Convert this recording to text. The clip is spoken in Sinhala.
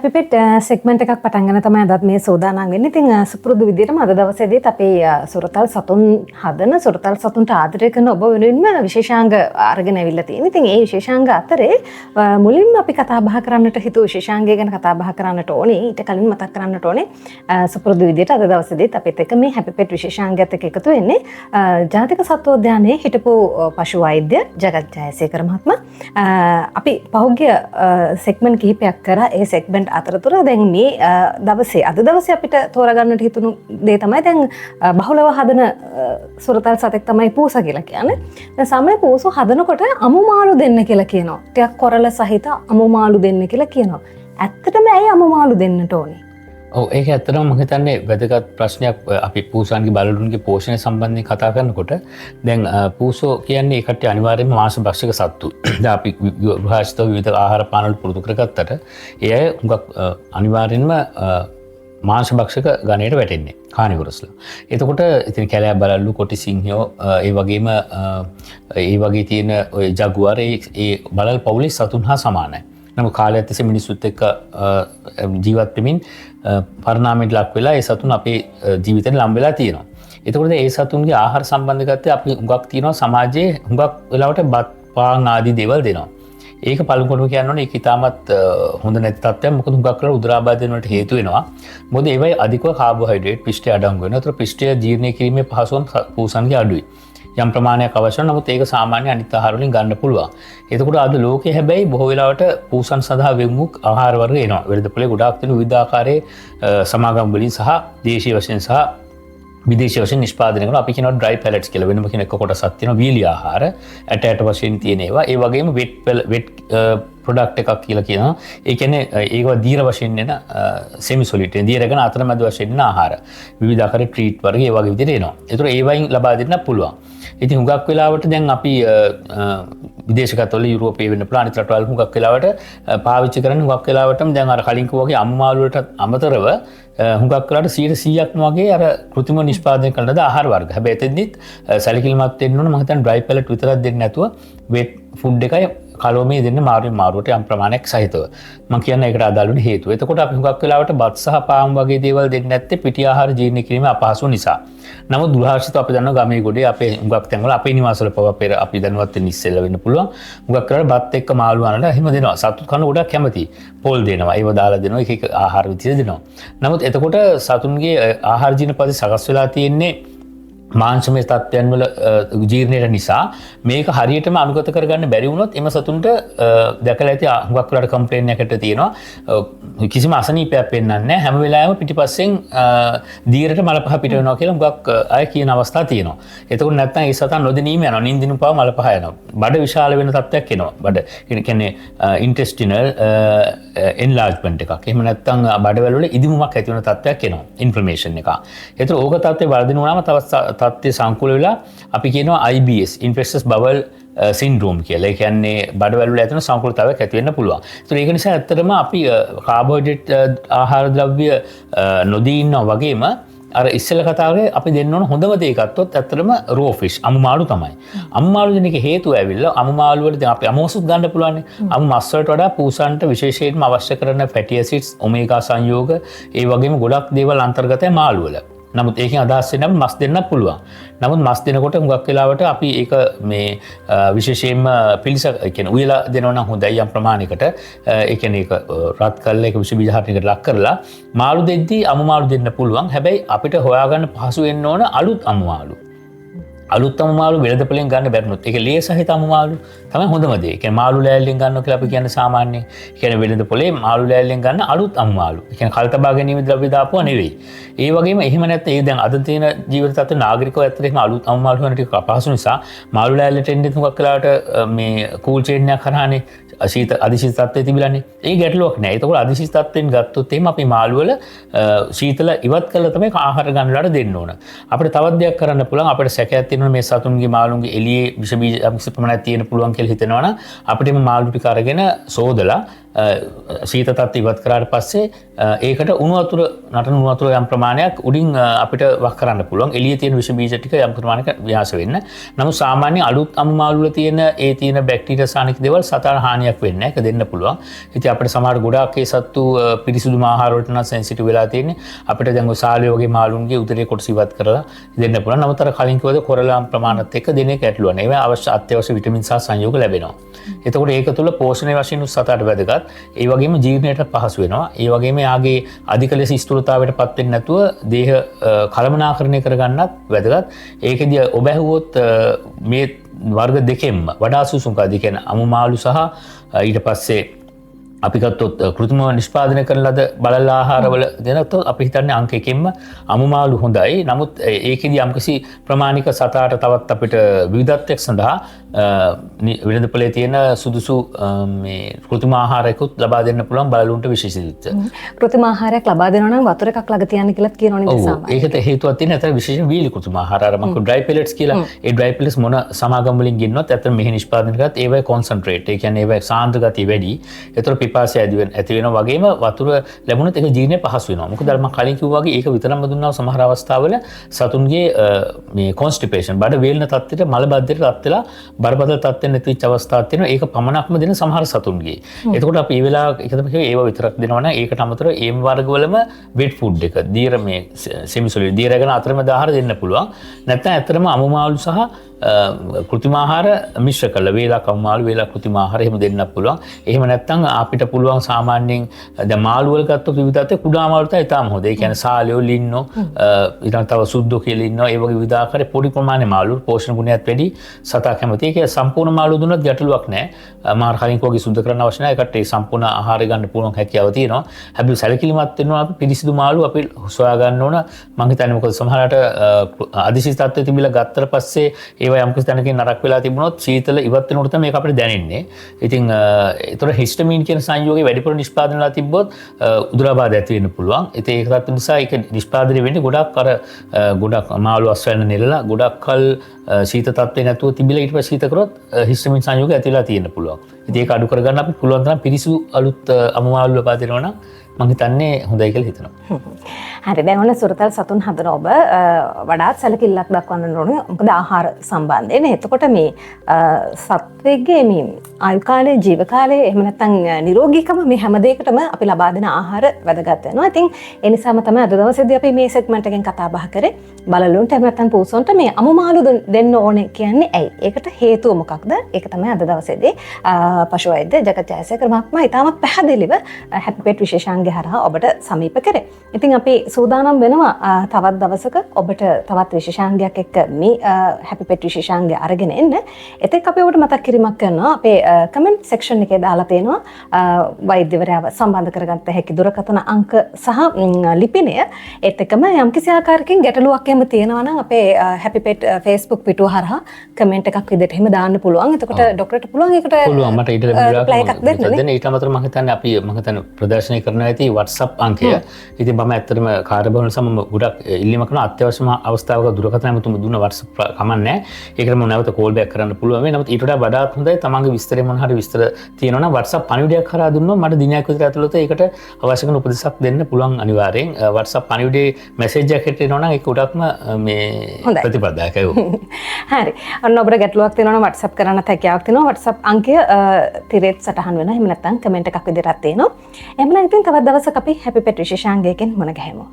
හැපි පෙට් සෙග්මන්ට් එකක් පටන් ගන්න තමයි අදත් මේ සෝදානම් වෙන්නේ. ඉතින් සුපුරුදු විදිහටම අද දවසේදීත් අපේ සුරතල් සතුන් හදන සුරතල් සතුන්ට ආදරය කරන ඔබ වෙනුවෙන්ම විශේෂාංග අරගෙන ඇවිල්ලා තියෙනවා. ඉතින් ඒ විශේෂාංග අතරේ මුලින්ම අපි කතා බහ කරන්නට හිතුව විශේෂාංගය ගැන කතා බහ කරන්නට ඕනේ. ඊට කලින් මතක් කරන්නට ඕනේ සුපුරුදු විදිහට අද දවසේදීත් අපිත් එක්ක මේ හැපි පෙට් විශේෂාංගයත් එක්ක එකතු වෙන්නේ ජාතික සත්වෝද්‍යානයේ හිටපු පශු වෛද්‍ය ජගත් ජයසේකර මහත්මයා. අපි පහුගිය සෙග්මන්ට් කිහිපයක් කරා. ඒ සෙග්මන්ට් අතරතුර දැන් මේ දවසේ අද දවසේ අපිට තෝරගන්නට හිතුණු දේ තමයි දැන් බහුලව හදන සුරතල් සතෙක් තමයි පූසා කියලා කියන්නේ. දැන් සමහර පූසු හදනකොට අමු මාළු දෙන්න කියලා කියනවා. ටිකක් කොරළ සහිත අමු මාළු දෙන්න කියලා කියනවා. ඇත්තටම ඇයි අමු මාළු දෙන්නට ඕනේ? ඔව් ඒක ඇත්තටම මම හිතන්නේ වැදගත් ප්‍රශ්නයක්. අපි පූසාන්ගේ බළලුන්ගේ පෝෂණය සම්බන්ධයෙන් කතා කරනකොට දැන් පූසෝ කියන්නේ ඒ කට්ටිය අනිවාර්යයෙන්ම මාංශ භක්ෂක සත්තු. දැන් අපි ගෘහස්ථ විවිධ ආහාර පාන වල පුරුදු කරගත්තට ඒ අය හුඟක් අනිවාර්යෙන්ම මාංශ භක්ෂක ගණයට වැටෙන්නේ කානිවරස්ලා. එතකොට ඉතින් කැලෑ බළලු කොටි සිංහයෝ ඒ වගේම ඒ වගේ තියෙන ඔය ජගුවර ඒ බලල් පවුලේ සතුන් හා සමානයි. නමුත් කාලයක් තිස්සේ මිනිස්සුත් එක්ක ජීවත් වෙමින් පරිණාමයට ලක් වෙලා ඒ සතුන් අපේ ජීවිතේට ලම් වෙලා තියෙනවා. එතකොට ඒ සතුන්ගේ ආහාර සම්බන්ධකත්වය අපි හුඟක් තියෙනවා සමාජයේ හුඟක් වෙලාවට බත් පාන් ආදී දේවල් දෙනවා. ඒක පළමුවෙන්ම කියන්න ඕනේ ඒක ඉතාමත් හොඳ නැති තත්ත්වයක්. මොකද හුඟක් කරලා උදරාබාධ වලට හේතු වෙනවා. මොකද ඒවයි අධිකව කාබෝහයිඩ්‍රේට් පිෂ්ඨය අඩංගු වෙනවා. ඒතර පිෂ්ඨය ජීර්ණය කිරීමේ පහසුකම් පූසන්ගේ අඩුයි. යම් ප්‍රමාණයක් අවශ්‍ය නමුත් ඒක සාමාන්‍ය අනිත් ආහාර වලින් ගන්න පුළුවන්. එතකොට අද ලෝකයේ හැබැයි බොහෝ වෙලාවට පූසන් සඳහා වෙමුක් ආහාර වර්ග එනවා. වෙළඳපොලේ ගොඩාක් තියෙන විවිධ ආකාරයේ සමාගම් වලින් සහ දේශීය වශයෙන් සහ විදේශීය වශයෙන් නිෂ්පාදනය කරන අපි කියනවා ඩ්‍රයි පැලට්ස් කියලා. වෙනම කියන එක කොටසක් තියෙනවා වීලි ආහාර ඇට වශයෙන් තියෙන ඒවා. ඒ වගේම වෙට් ප්‍රොඩක්ට් එකක් කියලා කියනවා. ඒ කියන්නේ ඒකව දීර වශයෙන් එන සෙමි සොලිඩ් දීරගෙන අතරමැද වශයෙන් එන ආහාර. විවිධ ආකාරයේ ට්‍රීට් වර්ග ඒ වගේ විදිහට එනවා. ඒතර ඒ වයින් ලබා දෙන්න පුළුවන්. ඉතින් හුඟක් වෙලාවට දැන් අපි විදේශගතවල යුරෝපයේ වෙන්න පුළුවන් අනිත් රටවල් හුඟක් වෙලාවට පාවිච්චි කරන්නේ හුඟක් වෙලාවටම දැන් අර කලින් කිව්වා වගේ අම්මු මාළු වලට අමතරව හුඟක් වෙලාවට 100%ක්ම වගේ අර කෘත්‍රිම නිෂ්පාදනය කරන ආහාර වර්ග. හැබැයි එතෙන්දිත් සැලකිලිමත් වෙන්න ඕන. මම හිතන්නේ ඩ්‍රයි පැලට් විතරක් දෙන්නේ නැතුව වෙට් ෆුඩ් එකයි කලෝමේ දෙන්න මාරුවට යම් ප්‍රමාණයක් සහිතව. මම කියන්නේ ඒකට අදාළ වෙන හේතුව. එතකොට අපි හුඟක් වෙලාවට බත් සහ පාන් වගේ දේවල් දෙන්නේ නැත්තේ පිටි ආහාර ජීර්ණ කිරීමේ අපහසු නිසා. නමුත් දුරාශිත අපි දන්නවා ගමේ ගොඩේ අපේ හුඟක් තැන්වල අපේ නිවාසවල පව පෙර අපි දැනුවත් වෙන්න ඉස්සෙල්ලා වෙන්න පුළුවන්. හුඟක් කරලා බත් එක්ක මාළු අනලා එහෙම දෙනවා. සතුත් කන ගොඩක් කැමති. පොල් දෙනවා. ඒව දාලා දෙනවා. එක එක ආහාර විදිහට දෙනවා. නමුත් එතකොට සතුන්ගේ ආහාර ජීර්ණ පද්ධතිය සකස් වෙලා තියෙන්නේ මාංශමය තත්ත්වයන් වල ජීර්ණයට නිසා මේක හරියටම අනුගත කරගන්න බැරි වුණොත් එම සතුන්ට දැකලා ඇති හුඟක් වෙලාට කම්ප්ලේන් එකකට තියෙනවා කිසිම අසනීපයක් පෙන්වන්නේ නැහැ හැම වෙලාවෙම පිටිපස්සෙන් දීරට මල පහ පිට වෙනවා කියලා හුඟක් අය කියන අවස්ථා තියෙනවා. එතකොට නැත්නම් ඒ සතන් නොදෙනීම යනවා. නිින්දිනු පාව මල පහ යනවා. බඩ විශාල වෙන තත්ත්වයක් එනවා. බඩ කියන්නේ ඉන්ටෙස්ටිනල් එන්ලාර්ජ්මන්ට් එකක්. එහෙම නැත්නම් බඩවැල් වල ඉදිමුමක් ඇති වෙන තත්ත්වයක් එනවා. ඉන්ෆ්ලමේෂන් එක. ඒතර ඕක තත්ත්වේ වර්ධනය වුණාම තවත් තත්ත්වය සංකූල වෙලා අපි කියනවා IBS ඉන්ෆෙක්ෂස් බවල් සින්ඩ්‍රෝම් කියලා. ඒ කියන්නේ බඩවැල් වල ඇතිවන සංකෘතතාවයක් ඇති වෙන්න පුළුවන්. ඒක නිසා ඇත්තටම අපි කාබෝහයිඩ්‍රේට් ආහාර ද්‍රව්‍ය නොදී ඉන්නවා වගේම අර ඉස්සෙල්ලා කතාවේ අපි දෙන්න ඕන හොඳම දේ ගත්තොත් ඇත්තටම රෝ ෆිෂ් අමු මාළු තමයි. අමු මාළු දෙන එක හේතුව ඇවිල්ලා අමු මාළු වල දැන් අපි අමෝසුත් ගන්න පුළුවන්. අමු මස් වලට වඩා පූසන්ට විශේෂයෙන්ම අවශ්‍ය කරන ෆැටි ඇසිඩ්ස් ඔමේගා සංයෝග ඒ වගේම ගොඩක් දේවල් අන්තර්ගතයි මාළු වල. නමුත් ඒකෙන් අදහස් වෙන්නේ මස් දෙන්න පුළුවන්. නමුත් මස් දෙනකොට හුඟක් වෙලාවට අපි ඒක මේ විශේෂයෙන්ම පිළිස කියන්නේ උයලා දෙනවා නම් හොඳයි යම් ප්‍රමාණයකට. ඒ කියන්නේ ඒක රත් කරලා ඒක විස බීජහරණයකට ලක් කරලා මාළු දෙද්දී අමු මාළු දෙන්න පුළුවන්. හැබැයි අපිට හොයාගන්න පහසු වෙන්න ඕන අලුත් අමු මාළු. අලුත් අමු මාළු වෙළඳපොලෙන් ගන්න බැරිනොත් ඒක ලේ සහිත අමු මාළු තමයි හොඳම දේ. ඒ කියන්නේ මාළු ලෑල්ලෙන් ගන්නවා කියලා අපි කියන්නේ සාමාන්‍යයෙන්. ඒ කියන්නේ වෙළඳපොලේ මාළු ලෑල්ලෙන් ගන්න අලුත් අමු මාළු. ඒ කියන්නේ කල්තබා ගැනීම ද්‍රව්‍ය දාපුවා නෙවෙයි. ඒ වගේම එහෙම නැත්නම් ඒ දැන් අද තියෙන ජීවිත තත්ත්ව නාගරිකව ඇත්තට එහෙම අලුත් අමු මාළු වෙන ටික අපහසු නිසා මාළු ලෑල්ලට එන්නේ තුඟක් වෙලාවට මේ කූල් චේන් එකක් කරානේ අශීත අධිශීත තත්ත්වයේ තිබිලානේ. ඒ ගැටලුවක් නෑ. ඒකෝල අධිශීත තත්ත්වෙන් ගත්තොත් එහෙම අපි මාළු වල සීතල ඉවත් කරලා තමයි ආහාර ගන්නලාට දෙන්න ඕන. අපිට තවත් දෙයක් කරන්න පුළුවන්. අපිට සැකයක් තියෙනවා මේ සතුන්ගේ මාළුන්ගේ එළියේ විෂ බීජ ප්‍රමාණයක් තියෙන පුළුවන් කියලා හිතනවනම් අපිට මේ මාළු ටික අරගෙන සෝදලා සීත තත්ත්වය ඉවත් කරාට පස්සේ ඒකට උණු වතුර නටන උණු වතුර යම් ප්‍රමාණයක් උඩින් අපිට වක් කරන්න පුළුවන්. එළියේ තියෙන විෂ බීජ ටික යම් ප්‍රමාණයක විනාශ වෙන්න. නමුත් සාමාන්‍ය අලුත් අමු මාළු වල තියෙන ඒ තියෙන බැක්ටීරියා සානික දේවල් සතර හානියක් වෙන්නේ නැහැ. ඒක දෙන්න පුළුවන්. ඉතින් අපිට සමහර ගොඩාක් ඒ සත්තු පිරිසිදුම ආහාර වලට නම් සෙන්සිටිව් වෙලා තියෙන්නේ. අපිට දැන් ඔය සාලිය වගේ මාළුන්ගේ උදරේ කොටස ඉවත් කරලා දෙන්න පුළුවන්. නමුත් අර කලින් කිව්වද කොරලාම් ප්‍රමාණත් එක්ක දෙන එක ඇටලුවා නේ. ඒවා අවශ්‍ය අත්‍යවශ්‍ය විටමින් සහ සංයෝග ලැබෙනවා. එතකොට ඒක තුළ පෝෂණය වශයෙන් සතට වැදගත්. ඒ වගේම ජීර්ණයට පහසු වෙනවා. ඒ වගේම යාගේ අධික ලෙස ස්ථූලතාවයට පත් වෙන්නේ නැතුව දේහ කළමනාකරණය කරගන්නත් වැදගත්. ඒකෙදී ඔබ ඇහුවොත් මේ වර්ග දෙකෙන්ම වඩා සුසුම්කාදී කියන්නේ අමු මාළු සහ ඊට පස්සේ අපි ගත්තොත් කෘත්‍රිමව නිෂ්පාදනය කරන ලද බලල් ආහාරවල දෙනතොත් අපි හිතන්නේ අංක එකෙන්ම අමු මාළු හොඳයි. නමුත් ඒකෙදී යම්කිසි ප්‍රමාණික සතාට තවත් අපිට විවිධත්වයක් සඳහා වෙළඳපොලේ තියෙන සුදුසු මේ කෘත්‍රිම ආහාරයකුත් ලබා දෙන්න පුළුවන් බලලුන්ට විශේෂිත. කෘත්‍රිම ආහාරයක් ලබා දෙනවා නම් වතුර එකක් ළඟ තියන්න කියලාත් කියනවා නේද සාමාන්‍යයෙන්. ඒකට හේතුවක් තියෙන අතර විශේෂයෙන් වීලි කෘත්‍රිම ආහාර අර මම ඩ්‍රයි පෙලට්ස් කියලා. ඒ ඩ්‍රයි පෙලට්ස් මොන සමාගම් වලින් ගෙන්නවත් අතර මෙහි නිෂ්පාදනය කරත් ඒවයි කොන්සන්ට්‍රේට්. ඒ කියන්නේ ඒවයි සාන්ද්‍ර ගතිය වැඩි. ඒතර පිපාසය ඇති වෙනවා වගේම වතුර ලැබුණොත් ඒක ජීර්ණය පහසු වෙනවා. මොකද අර මම කලින් කිව්වා වගේ ඒක විතරක්ම දුන්නා සමහර අවස්ථාවල සතුන්ගේ මේ කොන්ස්ටිපේෂන් බඩ වේලන තත්ත්වයට මල බද්ධයට රත් වෙලා බරපතල තත්ත්වෙන් නැතිවෙච්ච අවස්ථාවක් තියෙනවා. ඒක පමණක්ම දෙන සමහර සතුන්ගේ. එතකොට අපි මේ වෙලාව එක තමයි කිව්වේ ඒව විතරක් දෙනවා නම් ඒකට අමතරව ඒම් වර්ගවලම වෙට් ෆුඩ් එක දීර මේ සෙමිසොලිඩ් දීරගෙන අතරමැද ආහාර දෙන්න පුළුවන්. නැත්නම් ඇත්තටම අමු මාළු සහ කෘත්‍රිම ආහාර මිශ්‍ර කරලා වේලා කම් මාළු වේලා කෘත්‍රිම ආහාර එහෙම දෙන්නත් පුළුවන්. එහෙම නැත්නම් අපිට පුළුවන් සාමාන්‍යයෙන් දැන් මාළු වල ගත්තොත් විවිධත්වය කුඩා මාළු තමයි තාම හොඳ. ඒ කියන්නේ සාලියෝ ලින්නෝ ඊට තව සුද්දෝ කියලා ඉන්නවා. ඒ වගේ විවිධ ආකාරයේ පොඩි ප්‍රමාණයේ මාළු පෝෂණ ගුණයත් වැඩි සතා කැමති. ඒක සම්පූර්ණ මාළු දුන්නොත් ගැටලුවක් නැහැ. මාර කලින් කෝගේ සුද්ධ කරන්න අවශ්‍ය නැහැ. ඒකට ඒ සම්පූර්ණ ආහාරය ගන්න පුළුවන් හැකියාව තියෙනවා. හැබැයි සැලකිලිමත් වෙනවා අපි පිරිසිදු මාළු අපි සොයා ගන්න ඕන. මම හිතන්නේ මොකද සමහරවිට අදිසි තත්ත්වයේ තිබිලා ගත්තට පස්සේ ඒවා යම් කිසි තැනකින් නරක වෙලා තිබුණොත් සීතල ඉවත් වෙනකොට තමයි මේක අපිට දැනෙන්නේ. ඉතින් ඒතර හිස්ටමින් කියන සංයෝගය වැඩිපුර නිෂ්පාදනය වෙලා තිබ්බොත් උදරාබාධ ඇති වෙන්න පුළුවන්. ඉතින් ඒකත් නිසා ඒක නිෂ්පාදනය වෙන්නේ ගොඩක් මාළු අස්වැන්න නෙලලා ගොඩක් කල් සීත තත්ත්වේ නැතුව තිබිලා ඊට පස්සේ සීත කරොත් හිස්ටමින් සංයෝගය ඇති වෙලා තියෙන්න පුළුවන්. ඉතින් ඒක අඩු කරගන්න අපි පුළුවන් තරම් පිරිසුදු අලුත් අමු මාළු ලබා දෙනවා නම් මම හිතන්නේ හොඳයි කියලා හිතනවා. හරි දැන් ඔන්න සුරතල් සතුන් හදන ඔබ වඩාත් සැලකිල්ලක් දක්වන්න ඕනේ. මොකද ආහාර සම්බන්ධයෙන්. එතකොට මේ සත්වෙගේ මේ ආයු කාලය, ජීව කාලය එහෙම නැත්නම් නිරෝගීකම මේ හැම දෙයකටම අපි ලබා දෙන ආහාර වැදගත් වෙනවා. ඉතින් ඒ නිසාම තමයි අද දවසේදී අපි මේ සෙග්මන්ට් එකෙන් කතා බහ කරේ බලලුන්ට එහෙම නැත්නම් පූසොන්ට මේ අමු මාළු දෙන්න ඕනේ කියන්නේ ඇයි? ඒකට හේතුව මොකක්ද? ඒක තමයි අද දවසේදී පශු වෛද්‍ය ජගත් ජයසේකර මහත්මයා ඉතාමත් පැහැදිලිව හැපි පෙට් විශේෂාංගය හරහා ඔබට සමීප කරේ. ඉතින් අපි සූදානම් වෙනවා තවත් දවසක ඔබට තවත් විශේෂාංගයක් එක්ක මේ හැපි පෙට් විශේෂාංගය අරගෙන එන්න. එතෙක් අපි ඔබට මතක් කිරීමක් කරනවා අපේ කමෙන්ට් සෙක්ෂන් එකේ දාලා තියෙනවා වෛද්‍යවරයාව සම්බන්ධ කරගන්න හැකි දුරකථන අංක සහ ලිපිනය. ඒත් එක්කම යම්කිසි ආකාරයකින් ගැටලුවක් එහෙම තියෙනවා නම් අපේ හැපි පෙට් Facebook පිටුව හරහා කමෙන්ට් එකක් විදිහට එහෙම දාන්න පුළුවන්. එතකොට ડોක්ටර්ට පුළුවන් ඒකට පුළුවන් මට ඊට ලැබෙනවා. ඊට අමතරව මම හිතන්නේ ප්‍රදර්ශනය කරනවා ඇති WhatsApp අංකය. ඉතින් මම ඇත්තටම කාර්යබහුල නිසා මම ගොඩක් ඉල්ලීම කරන අත්‍යවශ්‍යම අවස්ථාවක දුරකථන ඇමතුම දුන්න WhatsApp කමන්නේ නැහැ. ඒකට මම නැවත කෝල් බෑක් කරන්න පුළුවන් වෙයි. නමුත් ඊට වඩා වඩාත් හොඳයි තමන්ගේ විස්තරේ මොන හරි විස්තර තියෙනවා නම් WhatsApp පණිවිඩයක් කරා දුන්නොත් මට දිනයක් විතර ඇතුළත ඒකට අවශ්‍ය කරන උපදෙසක් දෙන්න පුළුවන් අනිවාර්යෙන්. WhatsApp පණිවිඩේ මැසේජ් එකකට එනවා නම් ඒක උඩක්ම මේ ප්‍රතිපදාවක් ඒක. හරි. අන්න ඔබට ගැටලුවක් තියෙනවා නම් WhatsApp කරන්නත් හැකියාවක් තියෙනවා. WhatsApp අංකය තිරෙත් සටහන් වෙනවා. එහෙම නැත්නම් කමෙන්ට් එකක් විදිහට තියෙනවා. එහෙනම් ඉතින් තවත් දවසක අපි හැපි පෙට් විශේෂාංගයකින් මුණ ගැහෙමු.